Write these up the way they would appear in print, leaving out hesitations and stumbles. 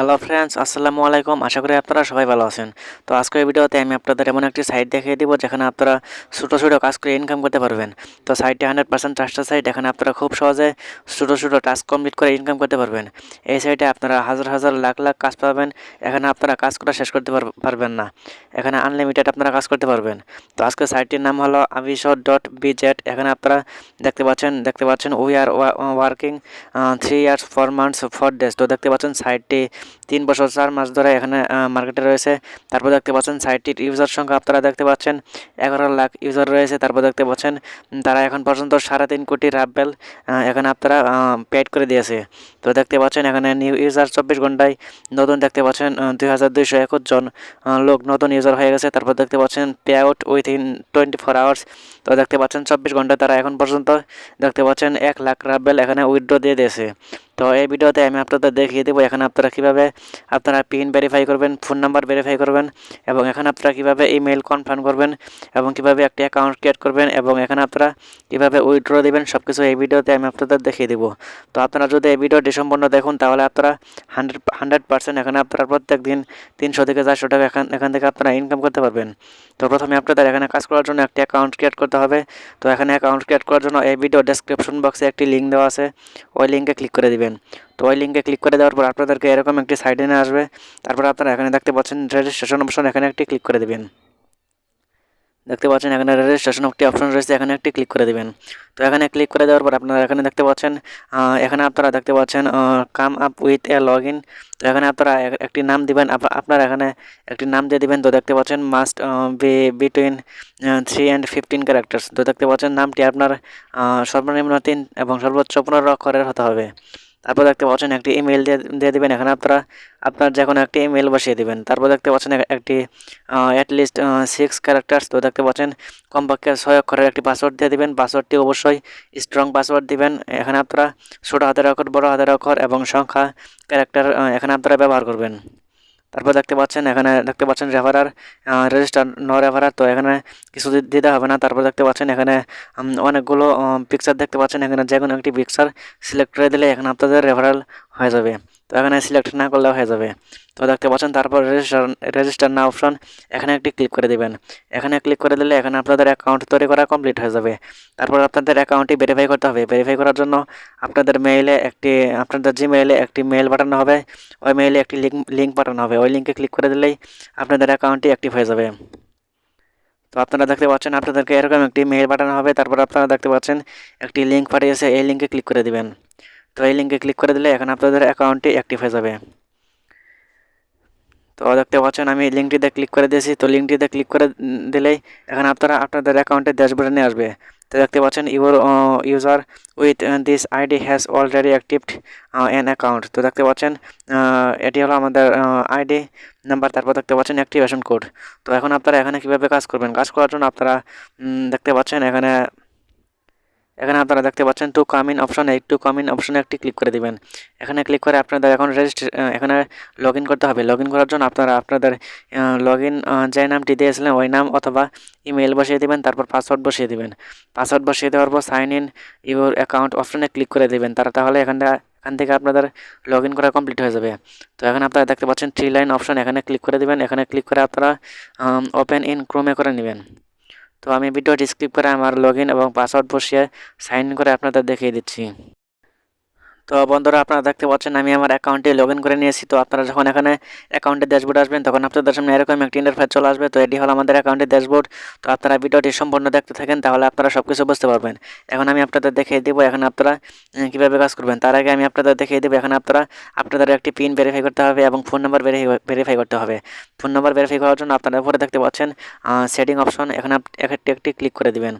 Hello friends, আসসালামু আলাইকুম। আশা করি আপনারা সবাই ভালো আছেন। তো আজকের ভিডিওতে আমি আপনাদের এমন একটি সাইট দেখিয়ে দিব যেখানে আপনারা ছোটো ছোটো কাজ করে ইনকাম করতে পারবেন। তো সাইটটি 100% ট্রাস্টেড সাইট। এখানে আপনারা খুব সহজে ছোটো ছোটো টাস্ক কমপ্লিট করে ইনকাম করতে পারবেন। এই সাইটে আপনারা হাজার হাজার লাখ লাখ কাজ পাবেন। এখানে আপনারা কাজ করা শেষ করতে পারবেন না। এখানে আনলিমিটেড আপনারা কাজ করতে পারবেন। তো আজকে সাইটটির নাম হলো Aviso.bz। এখানে আপনারা দেখতে পাচ্ছেন we are working 3 years 4 months 4 days। তো দেখতে পাচ্ছেন সাইটটি 3 বছর 4 মাস ধরে এখানে মার্কেটে রয়েছে। তারপর দেখতে পাচ্ছেন সাইটটির ইউজার সংখ্যা আপনারা দেখতে পাচ্ছেন 11 লাখ ইউজার রয়েছে। তারপর দেখতে পাচ্ছেন তারা এখন পর্যন্ত 3.5 কোটি রাব্বেল এখানে আপনারা পেড করে দিয়েছে। তো দেখতে পাচ্ছেন এখানে নিউ ইউজার 24 ঘন্টায় নতুন দেখতে পাচ্ছেন 2221 জন লোক নতুন ইউজার হয়ে গেছে। তারপর দেখতে পাচ্ছেন পে আউট উইথিন 24 আওয়ার্স। তো দেখতে পাচ্ছেন 24 ঘন্টায় তারা এখন পর্যন্ত দেখতে পাচ্ছেন 1 লাখ রাব্বেল এখানে উইথড্র দিয়ে দিয়েছে। তো এই ভিডিওতে আমি আপনাদের দেখিয়ে দেবো এখানে আপনারা কীভাবে আপনারা পিন ভেরিফাই করবেন, ফোন নাম্বার ভেরিফাই করবেন, এবং এখানে আপনারা কীভাবে ইমেল কনফার্ম করবেন, এবং কীভাবে একটি অ্যাকাউন্ট ক্রিয়েট করবেন, এবং এখানে আপনারা কীভাবে উইথড্র দেবেন, সব কিছু এই ভিডিওতে আমি আপনাদের দেখিয়ে দেবো। তো আপনারা যদি এই ভিডিওটি সম্পূর্ণ দেখুন তাহলে আপনারা 100% এখানে আপনারা প্রত্যেক দিন 300 থেকে 400 টাকা এখান থেকে আপনারা ইনকাম করতে পারবেন। তো প্রথমে আপনাদের এখানে কাজ করার জন্য একটি অ্যাকাউন্ট ক্রিয়েট করতে হবে। তো এখানে অ্যাকাউন্ট ক্রিয়েট করার জন্য এই ভিডিও ডেসক্রিপশন বক্সে একটি লিঙ্ক দেওয়া আছে, ওই লিঙ্কে ক্লিক করে দিবেন। তো ওই লিঙ্কে ক্লিক করে দেওয়ার পর আপনাদেরকে এরকম একটি সাইটে নিয়ে আসবে। তারপর আপনারা এখানে দেখতে পাচ্ছেন রেজিস্ট্রেশন অপশন, এখানে একটি ক্লিক করে দিবেন। দেখতে পাচ্ছেন এখানে রেজিস্ট্রেশন একটি অপশন রয়েছে, এখানে একটি ক্লিক করে দিবেন। তো এখানে ক্লিক করে দেওয়ার পর আপনারা এখানে দেখতে পাচ্ছেন এখানে আপনারা দেখতে পাচ্ছেন come up with a log in. তো এখানে আপনারা একটি নাম দিবেন, আপনারা এখানে একটি নাম দিয়ে দিবেন। তো দেখতে পাচ্ছেন must be between 3 and 15 characters. তো দেখতে পাচ্ছেন নামটি আপনার সর্বনিম্ন 3 এবং সর্বোচ্চ 15 অক্ষরের হতে হবে। তারপর দেখতে পাচ্ছেন একটি ইমেল দিয়ে দিবেন। এখানে আপনারা আপনার যে কোনো একটি ইমেল বসিয়ে দিবেন। তারপর দেখতে পাচ্ছেন একটি অ্যাটলিস্ট 6 ক্যারেক্টার্স। তো দেখতে পাচ্ছেন কমপক্ষে 6 অক্ষরের একটি পাসওয়ার্ড দিয়ে দিবেন। পাসওয়ার্ডটি অবশ্যই স্ট্রং পাসওয়ার্ড দিবেন। এখানে আপনারা ছোটো হাতের অক্ষর, বড় হাতের অক্ষর এবং সংখ্যা ক্যারেক্টার এখানে আপনারা ব্যবহার করবেন। তারপর দেখতে পাচ্ছেন এখানে দেখতে পাচ্ছেন রেফারার রেজিস্টার নো রেফারার। তো এখানে কিছু দিতে হবে না। তারপর দেখতে পাচ্ছেন এখানে অনেকগুলো পিকচার দেখতে পাচ্ছেন। এখানে যে কোনো একটি পিকচার সিলেক্ট করে দিলে এখানে আপনাদের রেফারেল হয়ে যাবে। তো এখানে সিলেক্ট না করলেও হয়ে যাবে। তো দেখতে পাচ্ছেন তারপর রেজিস্টার না অপশন, এখানে একটি ক্লিক করে দিবেন। এখানে ক্লিক করে দিলে এখানে আপনাদের অ্যাকাউন্ট তৈরি করা কমপ্লিট হয়ে যাবে। তারপর আপনাদের অ্যাকাউন্টটি ভেরিফাই করতে হবে। ভেরিফাই করার জন্য আপনাদের জিমেইলে একটি মেইল পাঠানো হবে। ওই মেইলে একটি লিঙ্ক পাঠানো হবে। ওই লিঙ্কে ক্লিক করে দিলেই আপনাদের অ্যাকাউন্টটি অ্যাক্টিভ হয়ে যাবে। তো আপনারা দেখতে পাচ্ছেন আপনাদেরকে এরকম একটি মেইল পাঠানো হবে। তারপর আপনারা দেখতে পাচ্ছেন একটি লিঙ্ক পাঠিয়েছে, এই লিঙ্কে ক্লিক করে দিবেন। তো এই লিঙ্কে ক্লিক করে দিলে এখন আপনাদের অ্যাকাউন্টটি অ্যাক্টিভ হয়ে যাবে। তো দেখতে পাচ্ছেন আমি লিঙ্কটিতে ক্লিক করে দিয়েছি। তো লিঙ্কটিতে ক্লিক করে দিলেই এখানে আপনাদের অ্যাকাউন্টের ড্যাশবোর্ডে নিয়ে আসবে। তো দেখতে পাচ্ছেন your user with this ID has already activated an account. তো দেখতে পাচ্ছেন এটি হলো আমাদের আইডি নাম্বার। তারপর দেখতে পাচ্ছেন অ্যাক্টিভেশন কোড। তো এখন আপনারা এখানে কীভাবে কাজ করবেন, কাজ করার জন্য আপনারা দেখতে পাচ্ছেন এখানে এখানে আপনারা দেখতে পাচ্ছেন টু কাম ইন অপশন, এই টু কাম ইন অপশনে একটি ক্লিক করে দিবেন। এখানে ক্লিক করে আপনাদের এখন এখানে লগ ইন করতে হবে। লগ ইন করার জন্য আপনারা আপনাদের লগ ইন যে নামটি দিয়েছিলেন ওই নাম অথবা ইমেল বসিয়ে দিবেন। তারপর পাসওয়ার্ড বসিয়ে দিবেন। পাসওয়ার্ড বসিয়ে দেওয়ার পর সাইন ইন ইউর অ্যাকাউন্ট অপশনে ক্লিক করে দিবেন। তাহলে এখান থেকে আপনাদের লগ ইন করা কমপ্লিট হয়ে যাবে। তো এখন আপনারা দেখতে পাচ্ছেন 3 লাইন অপশন, এখানে ক্লিক করে দিবেন। এখানে ক্লিক করে আপনারা ওপেন ইন ক্রোমে করে নেবেন। তো আমি ভিডিওটি স্কিপ করে আমার লগ ইন এবং পাসওয়ার্ড বসিয়ে সাইন ইন করে আপনাদের দেখিয়ে দিচ্ছি। তো বন্ধুরা আপনারা দেখতে পাচ্ছেন আমি আমার অ্যাকাউন্টে লগ ইন করে নিয়েছি। তো আপনারা যখন এখানে অ্যাকাউন্টের ড্যাশবোর্ড আসবেন তখন আপনাদের সামনে এরকম একটি ইন্টারফেস চলে আসবে। তো এটি হলো আমাদের অ্যাকাউন্টের ড্যাশবোর্ড। তো আপনারা ভিডিওটি সম্পূর্ণ দেখতে থাকেন, তাহলে আপনারা সব কিছু বুঝতে পারবেন। এখন আমি আপনাদের দেখিয়ে দেবো এখানে আপনারা কীভাবে কাজ করবেন। তার আগে আমি আপনাদের দেখিয়ে দেবো এখানে আপনাদের একটি পিন ভেরিফাই করতে হবে এবং ফোন নাম্বার ভেরিফাই করতে হবে। ফোন নাম্বার ভেরিফাই করার জন্য আপনারা উপরে দেখতে পাচ্ছেন সেটিং অপশন, এখানে একটি ক্লিক করে দিবেন।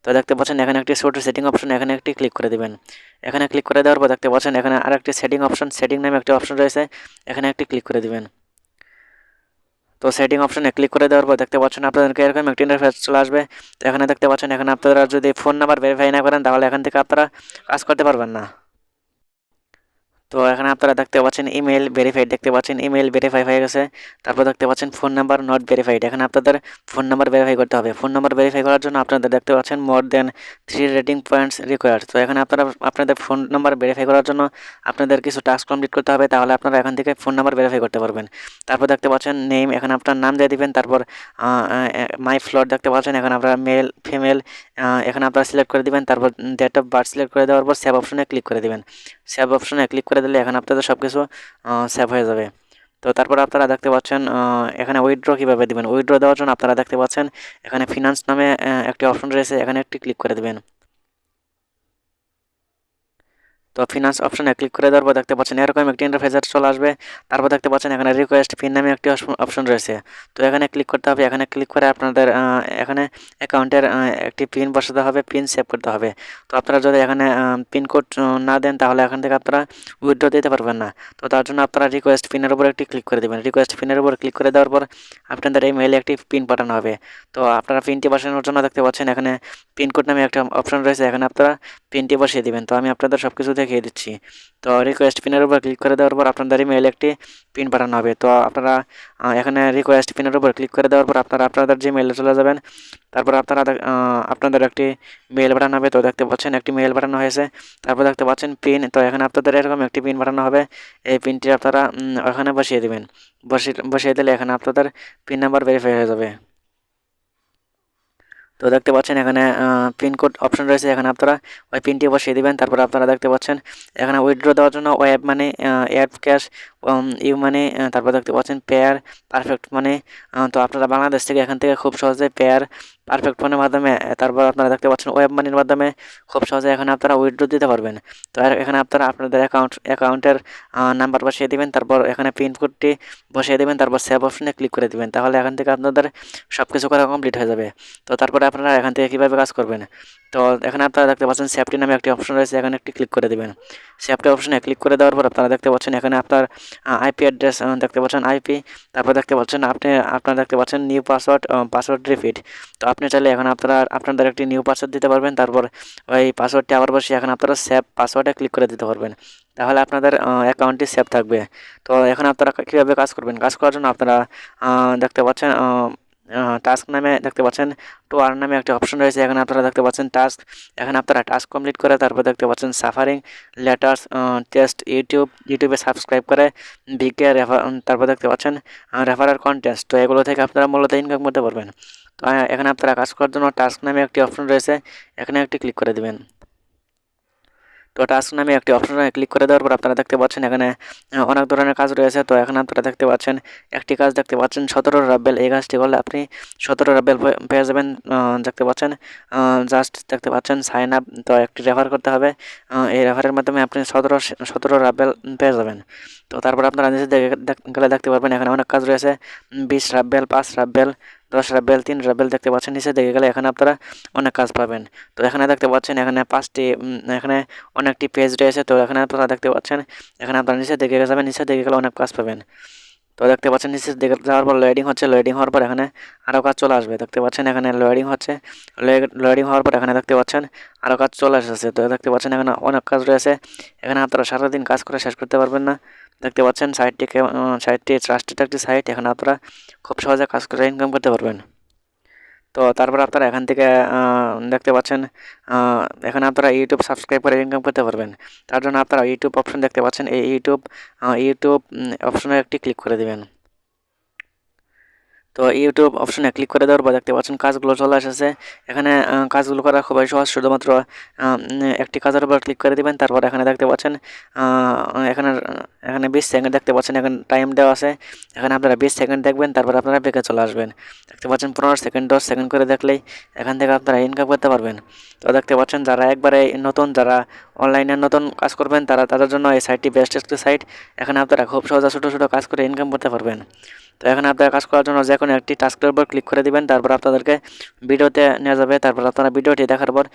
তো দেখতে পাচ্ছেন এখানে একটি ছোট সেটিং অপশন, এখানে একটি ক্লিক করে দিবেন। এখানে ক্লিক করে দেওয়ার পর দেখতে পাচ্ছেন এখানে আরেকটি সেটিং অপশন, সেটিং নামে একটি অপশন রয়েছে, এখানে একটি ক্লিক করে দিবেন। তো সেটিং অপশনে ক্লিক করে দেওয়ার পর দেখতে পাচ্ছেন আপনাদেরকে এরকম একটি ইন্টারফেস চলে আসবে। তো এখানে দেখতে পাচ্ছেন এখানে আপনারা যদি ফোন নাম্বার ভেরিফাই না করেন তাহলে এখান থেকে আপনারা কাজ করতে পারবেন না। তো এখানে আপনারা দেখতে পাচ্ছেন ইমেল ভেরিফাইড, দেখতে পাচ্ছেন ইমেল ভেরিফাই হয়ে গেছে। তারপর দেখতে পাচ্ছেন ফোন নাম্বার নট ভেরিফাইড, এখানে আপনাদের ফোন নাম্বার ভেরিফাই করতে হবে। ফোন নাম্বার ভেরিফাই করার জন্য আপনাদের দেখতে পাচ্ছেন মোর দেন 3 রেটিং পয়েন্টস রিকোয়ার্ড। তো এখানে আপনারা আপনাদের ফোন নাম্বার ভেরিফাই করার জন্য আপনাদের কিছু টাস্ক কমপ্লিট করতে হবে, তাহলে আপনারা এখান থেকে ফোন নাম্বার ভেরিফাই করতে পারবেন। তারপর দেখতে পাচ্ছেন নেম, এখানে আপনার নাম দিয়ে দিবেন। তারপর মাই ফ্লোর দেখতে পাচ্ছেন, এখানে আপনারা মেল ফিমেল এখানে আপনারা সিলেক্ট করে দিবেন। তারপর ডেট অফ বার্থ সিলেক্ট করে দেওয়ার পর সেভ অপশনে ক্লিক করে দিবেন। সেভ অপশনে ক্লিক করে দিলে এখানে আপনাদের সব কিছু সেভ হয়ে যাবে। তো তারপর আপনারা দেখতে পাচ্ছেন এখানে উইথড্র কীভাবে দিবেন। উইথড্র দেওয়ার জন্য আপনারা দেখতে পাচ্ছেন এখানে ফিনান্স নামে একটি অপশন রয়েছে, এখানে একটি ক্লিক করে দেবেন। তো ফিনান্স অপশনে ক্লিক করে দেওয়ার পর দেখতে পাচ্ছেন এরকম একটি ইন্টারফেস চলে আসবে। তারপর দেখতে পাচ্ছেন এখানে রিকোয়েস্ট পিন নামে একটি অপশন রয়েছে, তো এখানে ক্লিক করতে হবে। এখানে ক্লিক করে আপনাদের এখানে অ্যাকাউন্টের একটি পিন বসাতে হবে, পিন সেভ করতে হবে। তো আপনারা যদি এখানে পিনকোড না দেন তাহলে এখান থেকে আপনারা উইথড্র দিতে পারবেন না। তো তার জন্য আপনারা রিকোয়েস্ট পিনের উপর একটি ক্লিক করে দেবেন। রিকোয়েস্ট পিনের উপর ক্লিক করে দেওয়ার পর আপনাদের এই মেইলে একটি পিন পাঠানো হবে। তো আপনারা পিনটি বসানোর জন্য দেখতে পাচ্ছেন এখানে পিনকোড নামে একটা অপশন রয়েছে, এখানে আপনারা পিনটি বসিয়ে দিবেন। তো আমি আপনাদের সব কিছু দেখিয়ে দিচ্ছি। তো রিকোয়েস্ট পিনের উপর ক্লিক করে দেওয়ার পর আপনাদের ইমেইলে একটি পিন পাঠানো হবে। তো আপনারা এখানে রিকোয়েস্ট পিনের উপর ক্লিক করে দেওয়ার পর আপনারা আপনাদের যে মেইলে চলে যাবেন। তারপর আপনারা আপনাদের একটি মেইল পাঠানো হবে। তো দেখতে পাচ্ছেন একটি মেইল পাঠানো হয়েছে। তারপর দেখতে পাচ্ছেন পিন, তো এখানে আপনাদের এরকম একটি পিন পাঠানো হবে। এই পিনটি আপনারা ওখানে বসিয়ে দেবেন। বসিয়ে দিলে এখানে আপনাদের পিন নাম্বার ভেরিফাই হয়ে যাবে। তো দেখতে পাচ্ছেন এখানে পিনকোড অপশন রয়েছে, এখানে আপনারা ওই পিনটি বসিয়ে দিবেন। তারপর আপনারা দেখতে পাচ্ছেন এখানে উইথড্র দেওয়ার জন্য web money, add cash, you money, তারপর দেখতে পাচ্ছেন পেয়ার, পারফেক্ট মানি। তো আপনারা বাংলাদেশ থেকে এখান থেকে খুব সহজে পেয়ার, পারফেক্ট মানির মাধ্যমে, তারপর আপনারা দেখতে পাচ্ছেন ওয়েব মানির মাধ্যমে খুব সহজে এখানে আপনারা উইথড্র দিতে পারবেন। তো এখানে আপনারা আপনাদের অ্যাকাউন্টের নাম্বার বসিয়ে দিবেন। তারপর এখানে পিনকোডটি বসিয়ে দেবেন। তারপর সেভ অপশনে ক্লিক করে দিবেন, তাহলে এখান থেকে আপনাদের সব কিছু করা কমপ্লিট হয়ে যাবে। তো তারপরে আপনারা এখান থেকে কীভাবে কাজ করবেন। তো এখানে আপনারা দেখতে পাচ্ছেন সেফটি নামে একটি অপশন রয়েছে, এখানে একটি ক্লিক করে দেবেন। সেফটি অপশনে ক্লিক করে দেওয়ার পর আপনারা দেখতে পাচ্ছেন এখানে আপনার আইপি অ্যাড্রেস দেখতে পাচ্ছেন আইপি। তারপর দেখতে পাচ্ছেন আপনারা দেখতে পাচ্ছেন নিউ পাসওয়ার্ড, পাসওয়ার্ড রিপিট। তো আপনি চাইলে এখন আপনাদের একটি নিউ পাসওয়ার্ড দিতে পারবেন। তারপর ওই পাসওয়ার্ডটি আবার বসিয়ে এখানে আপনারা সেভ পাসওয়ার্ডে ক্লিক করে দিতে পারবেন, তাহলে আপনাদের অ্যাকাউন্টটি সেভ থাকবে। তো এখন আপনারা কীভাবে কাজ করবেন। কাজ করার জন্য আপনারা দেখতে পাচ্ছেন টাস্ক নামে দেখতে পাচ্ছেন টু আর্ন নামে একটা অপশন রয়েছে, এখানে আপনারা দেখতে পাচ্ছেন টাস্ক। এখানে আপনারা টাস্ক কমপ্লিট করে তারপর দেখতে পাচ্ছেন সাফারিং, লেটার্স, টেস্ট, ইউটিউবে সাবস্ক্রাইব করে, বিকে রেফার, তারপর দেখতে পাচ্ছেন রেফারার কন্টেস্ট। তো এগুলো থেকে আপনারা মূলত ইনকাম করতে পারবেন। তো এখানে আপনারা কাজ করার জন্য টাস্ক নামে একটি অপশন রয়েছে, এখানে একটি ক্লিক করে দেবেন। তো টাস্ক নামে একটি অপশনে ক্লিক করে দেওয়ার পর আপনারা দেখতে পাচ্ছেন এখানে অনেক ধরনের কাজ রয়েছে। তো এখানে আপনারা দেখতে পাচ্ছেন একটি কাজ দেখতে পাচ্ছেন 17 রাবেল। এই কাজটি করলে আপনি 17 রাবেল পেয়ে যাবেন। দেখতে পাচ্ছেন জাস্ট দেখতে পাচ্ছেন সাইন আপ, তো একটি রেফার করতে হবে। এই রেফারের মাধ্যমে আপনি 17 রাবেল পেয়ে যাবেন। তো তারপর আপনারা নিচে গেলে দেখতে পারবেন এখানে অনেক কাজ রয়েছে, 20 রাবেল, 5 রাবেল, 10 রাবেল, 3 রাবেল দেখতে পাচ্ছেন। নিচে দেখে গেলে এখানে আপনারা অনেক কাজ পাবেন। তো এখানে দেখতে পাচ্ছেন এখানে 5টি এখানে অনেকটি পেজ রয়েছে। তো এখানে আপনারা দেখতে পাচ্ছেন এখানে আপনারা নিচে দেখে যাবেন, নিচে দেখে গেলে অনেক কাজ পাবেন। তো দেখতে পাচ্ছেন নিচে দেখে যাওয়ার পর লোডিং হচ্ছে, লোডিং হওয়ার পর এখানে আরও কাজ চলে আসবে। দেখতে পাচ্ছেন এখানে লোডিং হচ্ছে, লোডিং হওয়ার পর এখানে দেখতে পাচ্ছেন আরও কাজ চলে এসেছে। তো দেখতে পাচ্ছেন এখানে অনেক কাজ রয়েছে, এখানে আপনারা সারাদিন কাজ করে শেষ করতে পারবেন না। দেখতে পাচ্ছেন সাইটটি ট্রাস্টেড একটি সাইট, এখানে আপনারা খুব সহজে কাজ করে ইনকাম করতে পারবেন। তো তারপর আপনারা এখান থেকে দেখতে পাচ্ছেন এখানে আপনারা ইউটিউব সাবস্ক্রাইব করে ইনকাম করতে পারবেন। তার জন্য আপনারা ইউটিউব অপশন দেখতে পাচ্ছেন, এই ইউটিউব অপশনে একটি ক্লিক করে দেবেন। তো ইউটিউব অপশনে ক্লিক করে দেওয়ার পর দেখতে পাচ্ছেন কাজগুলো চলে এসেছে। এখানে কাজগুলো করা খুবই সহজ, শুধুমাত্র একটি কাজের উপর ক্লিক করে দিবেন। তারপর এখানে দেখতে পাচ্ছেন এখানে এখানে 20 সেকেন্ড দেখতে পাচ্ছেন, এখানে টাইম দেওয়া আছে। এখানে আপনারা 20 সেকেন্ড দেখবেন, তারপর আপনারা ব্যাকে চলে আসবেন। দেখতে পাচ্ছেন 15 সেকেন্ড, 10 সেকেন্ড করে দেখলেই এখান থেকে আপনারা ইনকাম করতে পারবেন। তো দেখতে পাচ্ছেন যারা একবারে নতুন, যারা অনলাইনে নতুন কাজ করবেন, তাদের জন্য এই সাইটটি বেস্ট একটি সাইট। এখানে আপনারা খুব সহজে ছোটো ছোটো কাজ করে ইনকাম করতে পারবেন। তো এখানে আপনারা কাজ করার জন্য যে কোনো একটি টাস্কের উপর ক্লিক করে দিবেন, তারপর আপনাদেরকে ভিডিওতে নিয়ে যাবে। তারপর আপনারা ভিডিওটি দেখার পর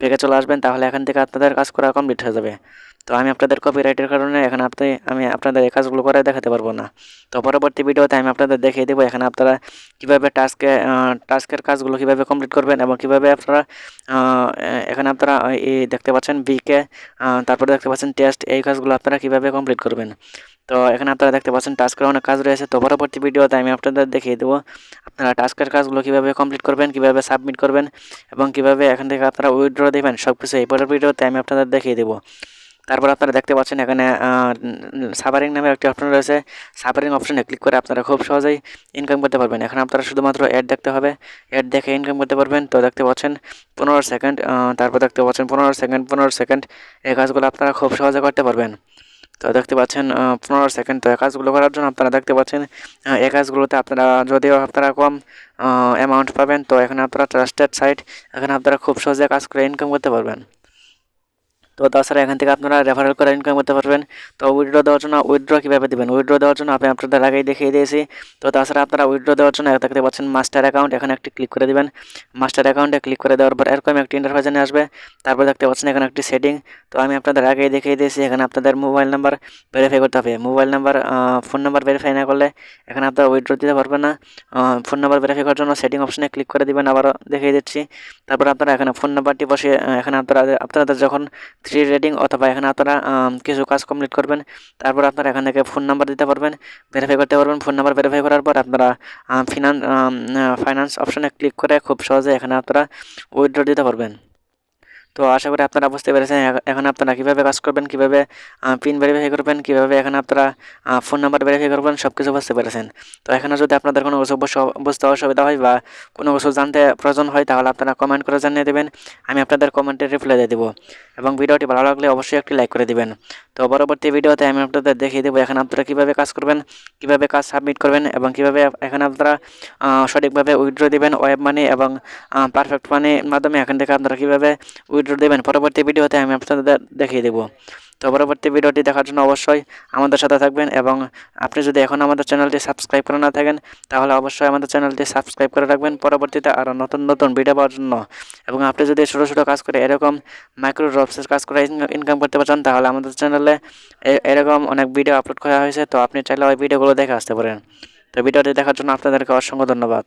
ব্যাকে চলে আসবেন, তাহলে এখান থেকে আপনাদের কাজ করা কমপ্লিট হয়ে যাবে। তো আমি আপনাদের কপিরাইটের কারণে এখানে আমি আপনাদের এই কাজগুলো করে দেখাতে পারবো না। তো পরবর্তী ভিডিওতে আমি আপনাদের দেখিয়ে দেবো এখানে আপনারা কীভাবে টাস্কের কাজগুলো কীভাবে কমপ্লিট করবেন এবং কীভাবে আপনারা এখানে আপনারা এই দেখতে পাচ্ছেন বিকে, তারপরে দেখতে পাচ্ছেন টেস্ট, এই কাজগুলো আপনারা কীভাবে কমপ্লিট করবেন। তো এখানে আপনারা দেখতে পাচ্ছেন টাস্কের অনেক কাজ রয়েছে। তো পরবর্তী ভিডিওতে আমি আপনাদের দেখিয়ে দেবো আপনারা টাস্কের কাজগুলো কীভাবে কমপ্লিট করবেন, কীভাবে সাবমিট করবেন এবং কীভাবে এখান থেকে আপনারা উইথড্র দেবেন, সব কিছু এই পরের ভিডিওতে আমি আপনাদের দেখিয়ে দেবো। তারপর আপনারা দেখতে পাচ্ছেন এখানে সাফারিং নামে একটি অপশন রয়েছে। সাফারিং অপশনে ক্লিক করে আপনারা খুব সহজেই ইনকাম করতে পারবেন। এখানে আপনারা শুধুমাত্র অ্যাড দেখতে হবে, অ্যাড দেখে ইনকাম করতে পারবেন। তো দেখতে পাচ্ছেন 15 সেকেন্ড, তারপর দেখতে পাচ্ছেন 15 সেকেন্ড, এই কাজগুলো আপনারা খুব সহজে করতে পারবেন। তো দেখতে পাচ্ছেন 15 সেকেন্ড। তো এই কাজগুলো করার জন্য আপনারা দেখতে পাচ্ছেন এই কাজগুলোতে আপনারা যদিও আপনারা কম অ্যামাউন্ট পাবেন, তো এখানে আপনারা ট্রাস্টেড সাইট, এখানে আপনারা খুব সহজে কাজ করে ইনকাম করতে পারবেন। তো তাছাড়া এখান থেকে আপনারা রেফারেল করে ইনকাম করতে পারবেন। তো উইথড্র দেওয়ার জন্য উইথড্র কীভাবে দেবেন, উইথড্র দেওয়ার জন্য আমি আপনাদের আগেই দেখিয়ে দিয়েছি। তো তাছাড়া আপনারা উইথড্র দেওয়ার জন্য দেখতে পাচ্ছেন মাস্টার অ্যাকাউন্ট, এখানে একটি ক্লিক করে দেবেন। মাস্টার অ্যাকাউন্টে ক্লিক করে দেওয়ার পর এরকম একটি ইন্টারফেস আসবে। তারপর দেখতে পাচ্ছেন এখানে একটি সেটিং, তো আমি আপনাদের আগেই দেখিয়ে দিয়েছি এখানে আপনাদের মোবাইল নাম্বার ভেরিফাই করতে হবে। Mobile number, phone number verify না করলে এখানে আপনারা উইথড্র দিতে পারবেন না। ফোন নাম্বার ভেরিফাই করার জন্য সেটিং অপশনে ক্লিক করে দেবেন, আবারও দেখিয়ে দিচ্ছি। তারপর আপনারা এখানে ফোন নাম্বারটি বসিয়ে এখানে আপনাদের যখন 3 রেটিং অথবা এখানে আপনারা কিছু কাজ কমপ্লিট করবেন, তারপর আপনারা এখান থেকে ফোন নাম্বার দিতে পারবেন, ভেরিফাই করতে পারবেন। ফোন নাম্বার ভেরিফাই করার পর আপনারা ফাইন্যান্স অপশনে ক্লিক করে খুব সহজে এখানে আপনারা উইথড্র দিতে পারবেন। তো আশা করি আপনারা বুঝতে পেরেছেন এখন আপনারা কীভাবে কাজ করবেন, কীভাবে পিন ভেরিফাই করবেন, কীভাবে এখানে আপনারা ফোন নাম্বার ভেরিফাই করবেন, সব কিছু বুঝতে পেরেছেন। তো এখানে যদি আপনাদের কোনো কিছু বুঝতে অসুবিধা হয় বা কোনো কিছু জানতে প্রয়োজন হয়, তাহলে আপনারা কমেন্ট করে জানিয়ে দেবেন, আমি আপনাদের কমেন্টে রিপ্লাই দিয়ে দেবো। এবং ভিডিওটি ভালো লাগলে অবশ্যই একটি লাইক করে দিবেন। তো পরবর্তী ভিডিওতে আমি আপনাদের দেখিয়ে দেবো এখানে আপনারা কীভাবে কাজ করবেন, কীভাবে কাজ সাবমিট করবেন এবং কীভাবে এখানে আপনারা সঠিকভাবে উইথড্র দেবেন ওয়েব মানি এবং পারফেক্ট মানির মাধ্যমে এখান থেকে আপনারা কীভাবে উইথড্র দেবেন পরবর্তী ভিডিওতে আমি আপনাদের দেখিয়ে দেবো। তো পরবর্তী ভিডিওটি দেখার জন্য অবশ্যই আমাদের সাথে থাকবেন এবং আপনি যদি এখন আমাদের চ্যানেলটি সাবস্ক্রাইব করে না থাকেন, তাহলে অবশ্যই আমাদের চ্যানেলটি সাবস্ক্রাইব করে রাখবেন পরবর্তীতে আরও নতুন নতুন ভিডিও পাওয়ার জন্য। এবং আপনি যদি ছোটো ছোটো কাজ করে এরকম মাইক্রো জবসের কাজ করে ইনকাম করতে চান, তাহলে আমাদের চ্যানেলে এরকম অনেক ভিডিও আপলোড করা হয়েছে। তো আপনি চাইলে ওই ভিডিওগুলো দেখে আসতে পারেন। তো ভিডিওটি দেখার জন্য আপনাদেরকে অসংখ্য ধন্যবাদ।